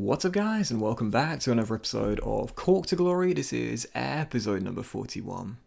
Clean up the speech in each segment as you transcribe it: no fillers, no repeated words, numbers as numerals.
What's up guys, and welcome back to another episode of Cork to Glory. This is episode number 41.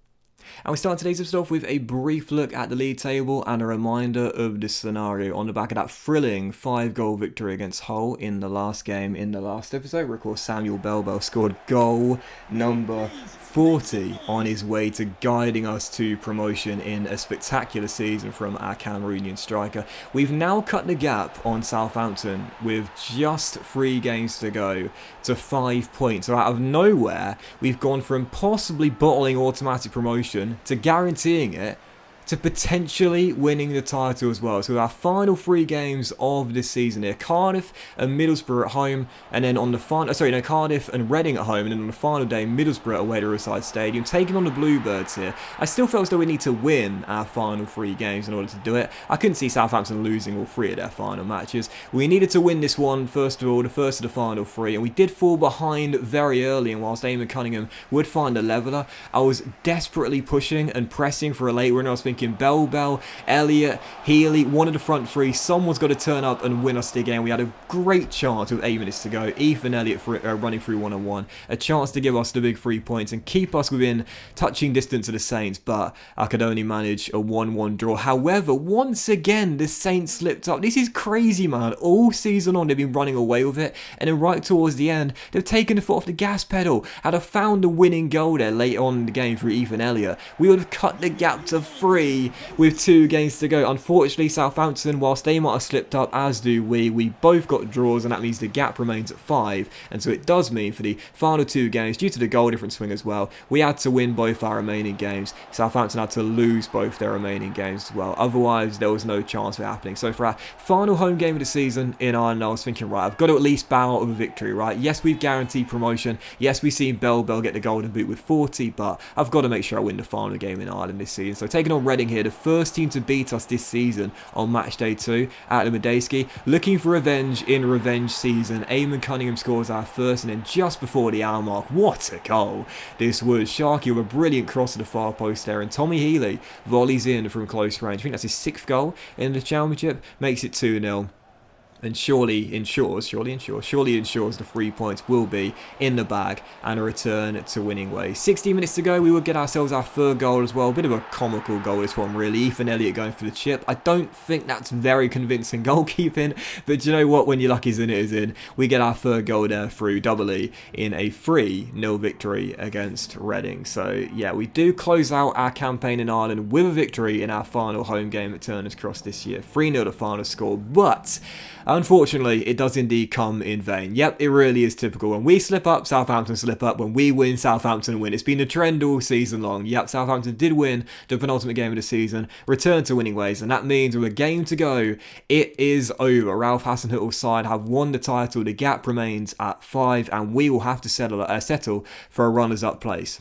And we start today's episode off with a brief look at the league table and a reminder of the scenario on the back of that thrilling 5-goal victory against Hull in the last game in the last episode, where of course Samuel Bell scored goal number 40 on his way to guiding us to promotion in a spectacular season from our Cameroonian striker. We've now cut the gap on Southampton with just 3 games to go to 5 points. So out of nowhere, we've gone from possibly bottling automatic promotion to guaranteeing it to potentially winning the title as well. So our final 3 games of this season here: Cardiff and Middlesbrough at home, and then on the final, Cardiff and Reading at home, and then on the final day, Middlesbrough away to Riverside Stadium, taking on the Bluebirds here. I still felt as though we need to win our final 3 games in order to do it. I couldn't see Southampton losing all 3 of their final matches. We needed to win this one, first of all, the first of the final 3, and we did fall behind very early, and whilst Eamon Cunningham would find a leveller, I was desperately pushing and pressing for a late winner. I was thinking Bell, Elliott, Healy, one of the front 3, someone's got to turn up and win us the game. We had a great chance with 8 minutes to go. Ethan Elliott running through 1-on-1, a chance to give us the big 3 points and keep us within touching distance of the Saints, but I could only manage a 1-1 draw. However, once again, the Saints slipped up. This is crazy, man. All season on, they've been running away with it, and then right towards the end, they've taken the foot off the gas pedal. Had I found a winning goal there late on in the game through Ethan Elliott, we would have cut the gap to 3 with 2 games to go. Unfortunately, Southampton, whilst they might have slipped up, as do we both got draws, and that means the gap remains at 5. And so it does mean for the final 2 games, due to the goal difference swing as well, we had to win both our remaining games. Southampton had to lose both their remaining games as well. Otherwise, there was no chance of it happening. So for our final home game of the season in Ireland, I was thinking, right, I've got to at least bow out of a victory, right? Yes, we've guaranteed promotion. Yes, we've seen Bell get the golden boot with 40, but I've got to make sure I win the final game in Ireland this season. So taking on Reading here, the first team to beat us this season on match day 2 at the Medeski, looking for revenge in revenge season. Eamon Cunningham scores our first, and then just before the hour mark, what a goal this was. Sharky with a brilliant cross to the far post there, and Tommy Healy volleys in from close range. I think that's his 6th goal in the championship, makes it 2-0. And surely ensures the 3 points will be in the bag and a return to winning ways. 16 minutes to go, we would get ourselves our 3rd goal as well. A bit of a comical goal this one, really. Ethan Elliott going for the chip. I don't think that's very convincing goalkeeping, but you know what? When your luck is in, it is in. We get our 3rd goal there through Double E in a 3-0 victory against Reading. So yeah, we do close out our campaign in Ireland with a victory in our final home game at Turner's Cross this year. 3-0 the final score, but unfortunately, it does indeed come in vain. Yep, it really is typical. When we slip up, Southampton slip up. When we win, Southampton win. It's been a trend all season long. Yep, Southampton did win the penultimate game of the season, return to winning ways, and that means with a game to go, it is over. Ralph Hasenhüttl's side have won the title. The gap remains at 5, and we will have to settle for a runners-up place.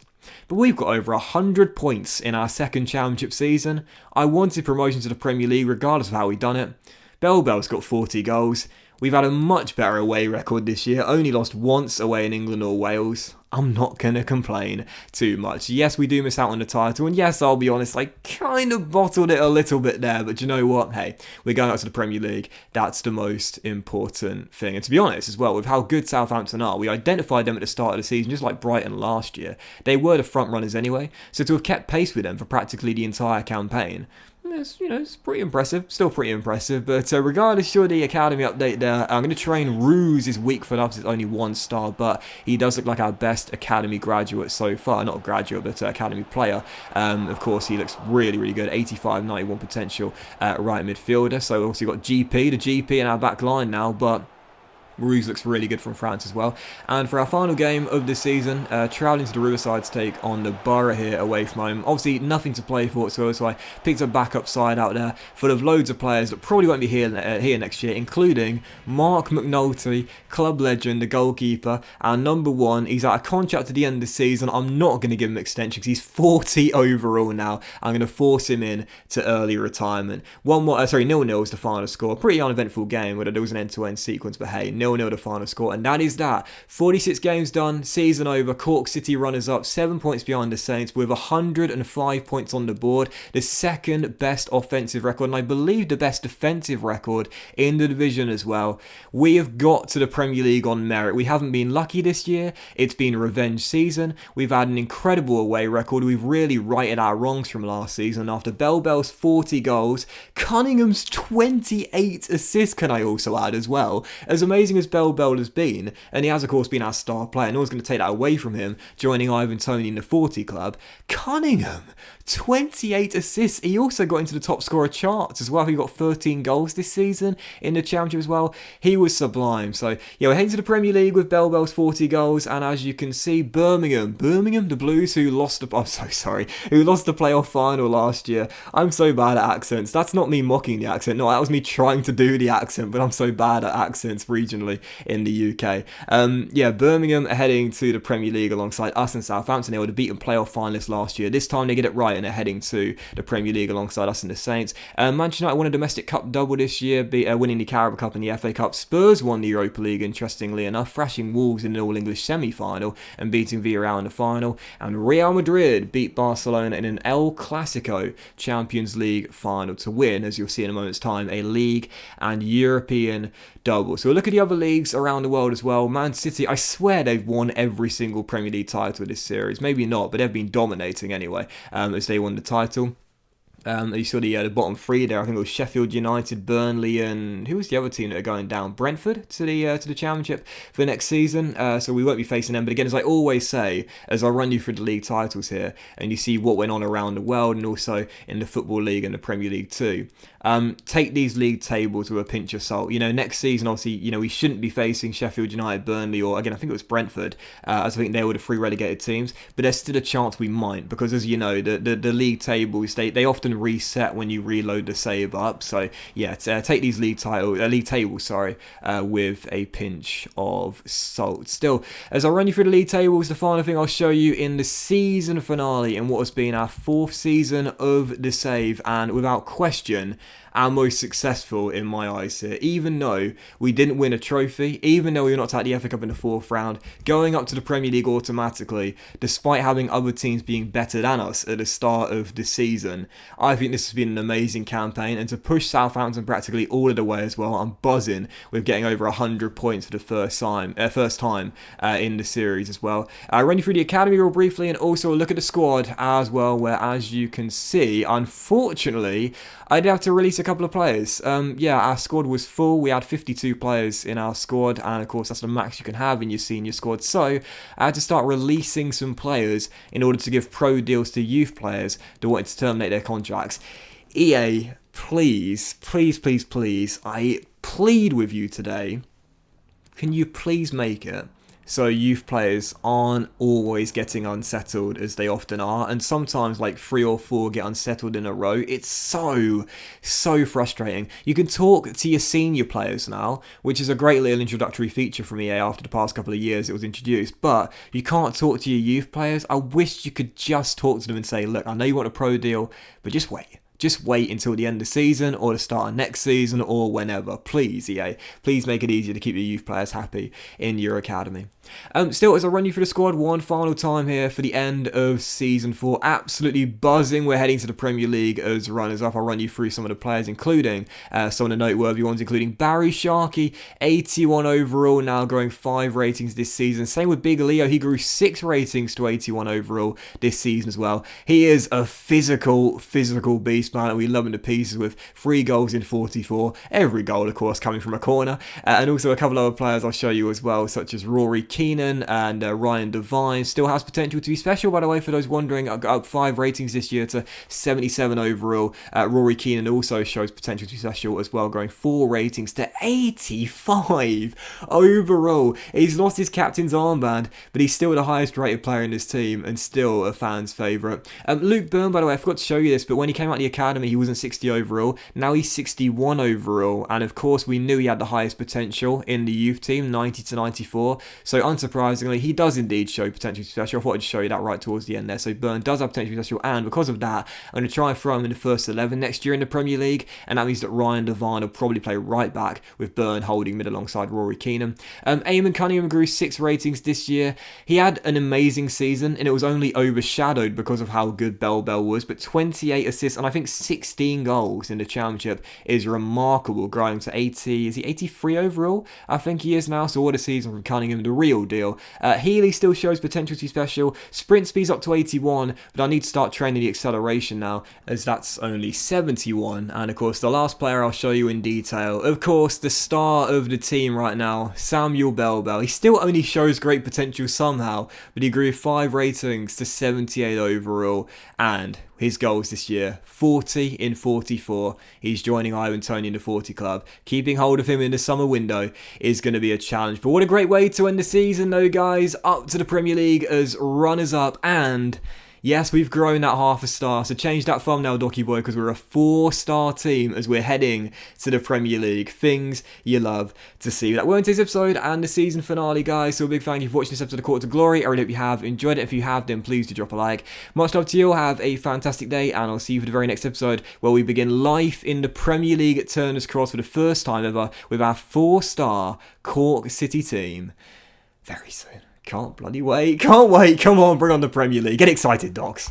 But we've got over 100 points in our 2nd championship season. I wanted promotion to the Premier League regardless of how we done it. Bell's got 40 goals. We've had a much better away record this year, only lost once away in England or Wales. I'm not going to complain too much. Yes, we do miss out on the title, and yes, I'll be honest, I kind of bottled it a little bit there, but you know what? Hey, we're going out to the Premier League. That's the most important thing. And to be honest as well, with how good Southampton are, we identified them at the start of the season, just like Brighton last year. They were the front runners anyway, so to have kept pace with them for practically the entire campaign, it's pretty impressive, still pretty impressive. But regardless of the academy update there, I'm going to train Ruse is weak for enough, it's only 1 star, but he does look like our best academy graduate so far. Not a graduate, but academy player. Of course, he looks really, really good. 85, 91 potential right midfielder. So obviously got the GP in our back line now, but Ruse looks really good from France as well. And for our final game of the season, travelling to the Riverside to take on the Borough here away from home. Obviously, nothing to play for whatsoever, so I picked a backup side out there full of loads of players that probably won't be here next year, including Mark McNulty, club legend, the goalkeeper, our number 1. He's out of contract at the end of the season. I'm not going to give him extension because he's 40 overall now. I'm going to force him in to early retirement. 0-0 is the final score. Pretty uneventful game where there was an end-to-end sequence, but hey, 0 0-0 the final score, and that is that. 46 games done, season over. Cork City runners up, 7 points behind the Saints with 105 points on the board. The second best offensive record, and I believe the best defensive record in the division as well. We have got to the Premier League on merit. We haven't been lucky this year. It's been a revenge season. We've had an incredible away record. We've really righted our wrongs from last season. After Bell's 40 goals, Cunningham's 28 assists, can I also add as well. As amazing as Bell has been, and he has of course been our star player, no one's going to take that away from him, joining Ivan Toney in the 40 club. Cunningham, 28 assists. He also got into the top scorer charts as well. He got 13 goals this season in the Championship as well. He was sublime. So yeah, we're heading to the Premier League with Bell's 40 goals, and as you can see, Birmingham, the Blues, who lost the playoff final last year. I'm so bad at accents. That's not me mocking the accent. No, that was me trying to do the accent, but I'm so bad at accents regionally in the UK. Yeah, Birmingham are heading to the Premier League alongside us and Southampton. They were the beaten playoff finalists last year. This time they get it right and they're heading to the Premier League alongside us and the Saints. Manchester United won a domestic cup double this year, winning the Carabao Cup and the FA Cup. Spurs won the Europa League, interestingly enough, thrashing Wolves in an All-English semi-final and beating Villarreal in the final. And Real Madrid beat Barcelona in an El Clasico Champions League final to win, as you'll see in a moment's time, a league and European double. So we'll look at the other leagues around the world as well. Man City, I swear they've won every single Premier League title this series. Maybe not, but they've been dominating anyway, as they won the title. You saw the bottom three there. I think it was Sheffield United, Burnley, and who was the other team that are going down? Brentford to the Championship for next season. So we won't be facing them. But again, as I always say, as I run you through the league titles here, and you see what went on around the world, and also in the Football League and the Premier League too. Take these league tables with a pinch of salt. You know, next season, obviously, we shouldn't be facing Sheffield United, Burnley, or again, I think it was Brentford, as I think they were the three relegated teams. But there's still a chance we might, because as you know, the league tables they often reset when you reload the save up. So yeah, take these league tables, with a pinch of salt. Still, as I run you through the league tables, the final thing I'll show you in the season finale in what has been our 4th season of the save, and without question, our most successful in my eyes here. Even though we didn't win a trophy, even though we were knocked out of the FA Cup in the 4th round, going up to the Premier League automatically, despite having other teams being better than us at the start of the season, I think this has been an amazing campaign, and to push Southampton practically all of the way as well, I'm buzzing with getting over 100 points for the first time in the series as well. I'll run you through the academy real briefly, and also look at the squad as well, where as you can see, unfortunately, I did have to release a couple of players. Our squad was full. We had 52 players in our squad, and of course that's the max you can have in your senior squad. So I had to start releasing some players in order to give pro deals to youth players that wanted to terminate their contracts. EA, please, I plead with you today. Can you please make it so youth players aren't always getting unsettled as they often are, and sometimes like 3 or 4 get unsettled in a row? It's so frustrating. You can talk to your senior players now, which is a great little introductory feature from EA after the past couple of years it was introduced, but you can't talk to your youth players. I wish you could just talk to them and say, look, I know you want a pro deal, but just wait. Just wait until the end of the season or the start of next season or whenever. Please, EA. Please make it easier to keep your youth players happy in your academy. Still, as I run you through the squad one final time here for the end of Season 4. Absolutely buzzing. We're heading to the Premier League as runners-up. I'll run you through some of the players, including some of the noteworthy ones, including Barry Sharkey, 81 overall, now growing 5 ratings this season. Same with Big Leo. He grew 6 ratings to 81 overall this season as well. He is a physical beast, man, and we love him to pieces with 3 goals in 44. Every goal, of course, coming from a corner. And also a couple of other players I'll show you as well, such as Rory Keenan and Ryan Devine. Still has potential to be special, by the way, for those wondering. Got up 5 ratings this year to 77 overall. Rory Keenan also shows potential to be special as well, growing 4 ratings to 85 overall. He's lost his captain's armband, but he's still the highest rated player in his team and still a fan's favourite. Luke Byrne, by the way, I forgot to show you this, but when he came out of the academy, he wasn't 60 overall. Now he's 61 overall, and of course we knew he had the highest potential in the youth team, 90 to 94. So unsurprisingly, he does indeed show potential to be special. I thought I'd show you that right towards the end there. So Burn does have potential to be special, and because of that, I'm going to try and throw him in the first 11 next year in the Premier League, and that means that Ryan Devine will probably play right back with Burn holding mid alongside Rory Keane. Eamon Cunningham grew 6 ratings this year. He had an amazing season, and it was only overshadowed because of how good Bell was, but 28 assists and I think 16 goals in the Championship is remarkable, growing to 80, is he 83 overall? I think he is now, so what a season from Cunningham, the real deal. Healy still shows potential to be special, sprint speed's up to 81, but I need to start training the acceleration now, as that's only 71, and of course the last player I'll show you in detail, of course the star of the team right now, Samuel Bell. He still only shows great potential somehow, but he grew 5 ratings to 78 overall, and his goals this year, 40 in 44. He's joining Ivan Toney in the 40 club. Keeping hold of him in the summer window is going to be a challenge. But what a great way to end the season though, guys. Up to the Premier League as runners-up, and yes, we've grown that half a star, so change that thumbnail, Docky Boy, because we're a 4-star team as we're heading to the Premier League. Things you love to see. That were today's episode and the season finale, guys. So a big thank you for watching this episode of Cork to Glory. I really hope you have enjoyed it. If you have, then please do drop a like. Much love to you all. Have a fantastic day, and I'll see you for the very next episode where we begin life in the Premier League at Turner's Cross for the first time ever with our 4-star Cork City team very soon. Can't bloody wait. Can't wait. Come on, bring on the Premier League. Get excited, dogs.